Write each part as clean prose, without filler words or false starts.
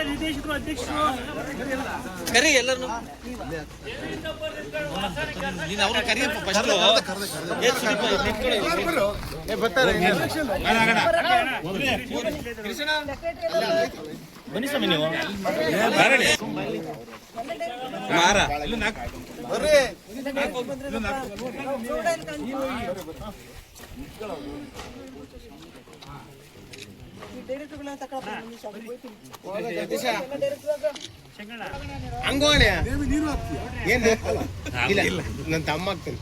ನಿರ್ದೇಶಕರು ಅಧ್ಯಕ್ಷರು ಕರಿ ಎಲ್ಲರೂ ನೀನು ಅವ್ರನ್ನ ಕರಿಯಪ್ಪ ಫಸ್ಟ್ ಬನ್ನಿ ಸ್ವಾಮಿ ನೀವು ಮಾರ ಹಂಗೋಣ ಏನ್ ಇಲ್ಲ ನನ್ನ ತಮ್ಮ ಆಗ್ತೇನೆ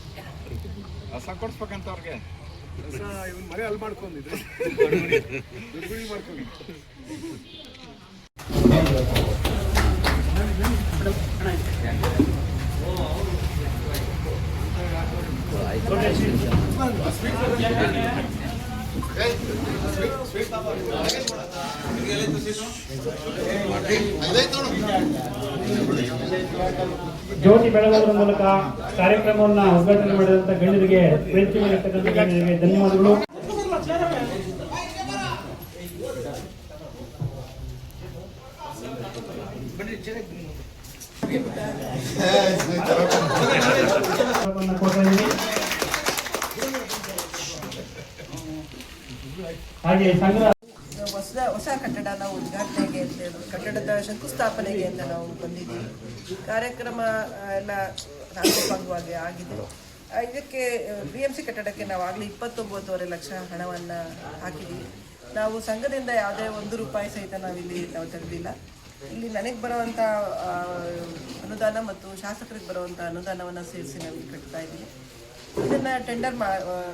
ರಸ ಕೊಡ್ಸ್ಬೇಕಂತ ಅವ್ರಿಗೆ ಮನೆ ಅಲ್ಲಿ ಮಾಡ್ಕೊಂಡಿದ್ರೆ ಮಾಡ್ಕೊಂಡು ಜ್ಯೋತಿ ಬೆಳಗೋದ್ರ ಮೂಲಕ ಕಾರ್ಯಕ್ರಮವನ್ನು ಉದ್ಘಾಟನೆ ಮಾಡಿದಂತ ಗಣ್ಯರಿಗೆ ವೇದಿಕೆ ಮೇಲೆ ಇರ್ತಕ್ಕಂಥ ಗಣ್ಯರಿಗೆ ಧನ್ಯವಾದಗಳು. ಹಾಗೆ ಸಂಗ್ರಹ ಹೊಸ ಕಟ್ಟಡ ಉದ್ಘಾಟನೆಗೆ ಅಂತ ಕಟ್ಟಡದ ಶಂಕುಸ್ಥಾಪನೆಗೆ ಅಂತ ನಾವು ಬಂದಿದ್ದೀವಿ. ಕಾರ್ಯಕ್ರಮ ಎಲ್ಲ ಶಾಂತಿಭಂಗವಾಗಿ ಆಗಿದೆ. ಇದಕ್ಕೆ BMC ಕಟ್ಟಡಕ್ಕೆ ನಾವು ಆಗಲೇ 29.5 ಲಕ್ಷ ಹಣವನ್ನು ಹಾಕಿದ್ದೀವಿ. ನಾವು ಸಂಘದಿಂದ ಯಾವುದೇ ₹1 ಸಹಿತ ನಾವು ತೆಗೆದಿಲ್ಲ. ಇಲ್ಲಿ ನನಗೆ ಬರುವಂಥ ಅನುದಾನ ಮತ್ತು ಶಾಸಕರಿಗೆ ಬರುವಂಥ ಅನುದಾನವನ್ನು ಸೇರಿಸಿ ನಾವು ಕಟ್ತಾ ಇದ್ದೀವಿ. ಇದನ್ನು ಟೆಂಡರ್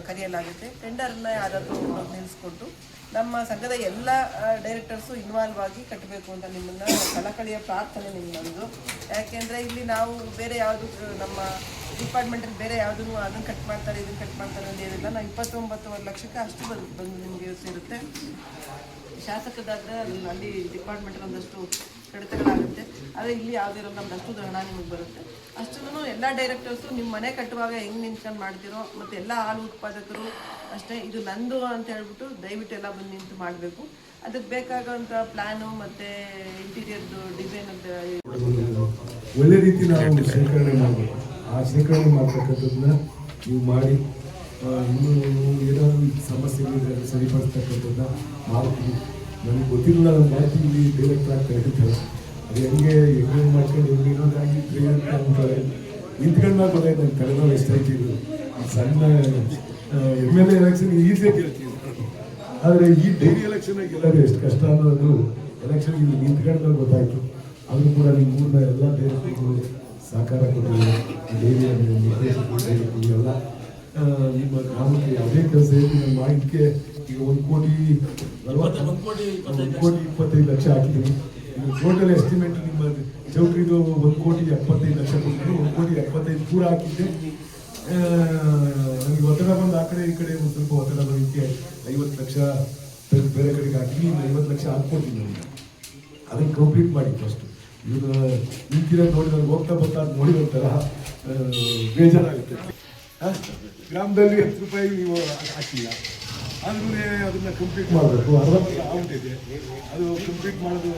ಕರೆಯಲಾಗುತ್ತೆ. ಟೆಂಡರ್ನ ಯಾರಾದರೂ ನಿಲ್ಲಿಸ್ಕೊಟ್ಟು ನಮ್ಮ ಸಂಘದ ಎಲ್ಲ ಡೈರೆಕ್ಟರ್ಸು ಇನ್ವಾಲ್ವ್ ಆಗಿ ಕಟ್ಟಬೇಕು ಅಂತ ನಿಮ್ಮನ್ನು ಕಳಕಳಿಯ ಪ್ರಾರ್ಥನೆ ನಮ್ಮದು. ಯಾಕೆಂದರೆ ಇಲ್ಲಿ ನಾವು ಬೇರೆ ಯಾವುದು ನಮ್ಮ ಡಿಪಾರ್ಟ್ಮೆಂಟಲ್ಲಿ ಬೇರೆ ಯಾವುದನ್ನು ಅದನ್ನು ಕಟ್ ಮಾಡ್ತಾರೆ ಇದನ್ನು ಕಟ್ ಮಾಡ್ತಾರೆ ಅಂತ ಏನಿಲ್ಲ. ನಾವು 29.5 ಲಕ್ಷಕ್ಕೆ ಅಷ್ಟು ಬಂದು ನಿಮಗೆ ಸೇರುತ್ತೆ. ಶಾಸಕದಾದ್ರೆ ಅಲ್ಲಿ ಡಿಪಾರ್ಟ್ಮೆಂಟಲ್ಲಿ ಒಂದಷ್ಟು ಕಡಿತಗಳಾಗುತ್ತೆ. ಆದರೆ ಇಲ್ಲಿ ಯಾವುದೇ ಇರೋ ನಮ್ದು ಅಷ್ಟು ಹಣ ನಿಮಗೆ ಬರುತ್ತೆ. ಅಷ್ಟನ್ನು ಎಲ್ಲ ಡೈರೆಕ್ಟರ್ಸು ನಿಮ್ಮ ಮನೆ ಕಟ್ಟುವಾಗ ಹೆಂಗೆ ನಿಂತ್ಕೊಂಡು ಮಾಡ್ತಿರೋ ಮತ್ತು ಎಲ್ಲ ಹಾಲು ಉತ್ಪಾದಕರು ಅಷ್ಟೇ ಇದು ನಂದು ಅಂತ ಹೇಳ್ಬಿಟ್ಟು ದಯವಿಟ್ಟು ಎಲ್ಲ ಬಂದು ನಿಂತು ಮಾಡಬೇಕು. ಅದಕ್ಕೆ ಬೇಕಾಗುವಂಥ ಪ್ಲ್ಯಾನು ಮತ್ತು ಇಂಟೀರಿಯರ್ದು ಡಿಸೈನ್ ಅಂತ ಒಳ್ಳೆ ರೀತಿ ನಾವು ಶೇಖರಣೆ ಮಾಡಬೇಕು. ಆ ಶೇಖರಣೆ ಮಾಡ್ತಕ್ಕಂಥದ್ದನ್ನ ನೀವು ಮಾಡಿ ಇನ್ನೂ ಏನಾದರೂ ಸಮಸ್ಯೆಗಳಿದ್ರೆ ಸರಿಪಡಿಸ್ತಕ್ಕಂಥದ್ದನ್ನ ಮಾಡ್ತೀವಿ. ನನಗೆ ಗೊತ್ತಿಲ್ಲ ನಾನು ಮಾಡ್ತೀವಿ ಡೈರೆಕ್ಟ್ ಆಗಿ ಕರೀತಾರೆ. ಅದು ಹೆಂಗೆ ಮಾಡ್ಕೊಂಡು ಹೆಂಗೇನೋದಾಗಿ ಅಂತ ಅಂತಾರೆ. ನಿಂತ್ಕೊಂಡು ಗೊತ್ತಾಯ್ತು ನನ್ನ ಕಳೆದ ಎಷ್ಟಾಯ್ತಿದ್ರು. ಸಣ್ಣ MLA ಎಲೆಕ್ಷನ್ ಈಸಿಯಾಗಿ ಕೇಳ್ತೀವಿ. ಆದರೆ ಈ ಡೈಲಿ ಎಲೆಕ್ಷನಾಗಿ ಎಲ್ಲರೂ ಎಷ್ಟು ಕಷ್ಟ ಅನ್ನೋದು ಎಲೆಕ್ಷನ್ ಇಲ್ಲಿ ನಿಂತ್ಕೊಂಡ್ಮೇಲೆ ಗೊತ್ತಾಯಿತು. ಅದು ಕೂಡ ನಿಮ್ಮೂರಿನ ಎಲ್ಲ ಡೈರೆಕ್ಟರ್ಗಳು ಸಹಕಾರ ಕೊಟ್ಟಿದ್ದಾರೆ. ಡೈರಿಯ ನಿರ್ದೇಶಕರು ಎಲ್ಲ ನಿಮ್ಮ ಗ್ರಾಮಕ್ಕೆ ಯಾವುದೇ ಕೆಲಸ ಇದ್ದು ನಮ್ಮ ಇದಕ್ಕೆ ಈಗ 1,25 ಲಕ್ಷ ಹಾಕಿದ್ದೀನಿ. ಇದು ಟೋಟಲ್ ಎಸ್ಟಿಮೇಟ್ ನಿಮ್ಮ ಚೌಟ್ರಿದು 1,75 ಲಕ್ಷ ಕೊಟ್ಟು 1,75 ಪೂರ ಹಾಕಿದ್ದೆ. ನನಗೆ ಒತ್ತಡ ಬಂದು ಆ ಕಡೆ ಈ ಕಡೆ ಒಂದು ಸ್ವಲ್ಪ ಒತ್ತಡ ಬರೋದಕ್ಕೆ 50 ಲಕ್ಷ ಬೇರೆ ಕಡೆಗೆ ಹಾಕಿ 50 ಲಕ್ಷ ಹಾಕ್ಕೊಡ್ತೀನಿ ನನಗೆ. ಅದನ್ನು ಕಂಪ್ಲೀಟ್ ಮಾಡಿ ಫಸ್ಟು. ಇವಾಗ ನಿಂತಿರೋದು ನೋಡಿ ನನಗೆ ಹೋಗ್ತಾ ಬರ್ತಾ ನೋಡಿ ಒಂಥರ ಬೇಜಾರಾಗುತ್ತೆ. ಗ್ರಾಮದಲ್ಲಿ ₹10 ನೀವು ಹಾಕಿಲ್ಲ ಆದ್ರೂ ಅದನ್ನು ಕಂಪ್ಲೀಟ್ ಮಾಡಬೇಕು. 60 ಆಗ್ಬಿಟ್ಟಿದೆ. ಅದು ಕಂಪ್ಲೀಟ್ ಮಾಡೋದು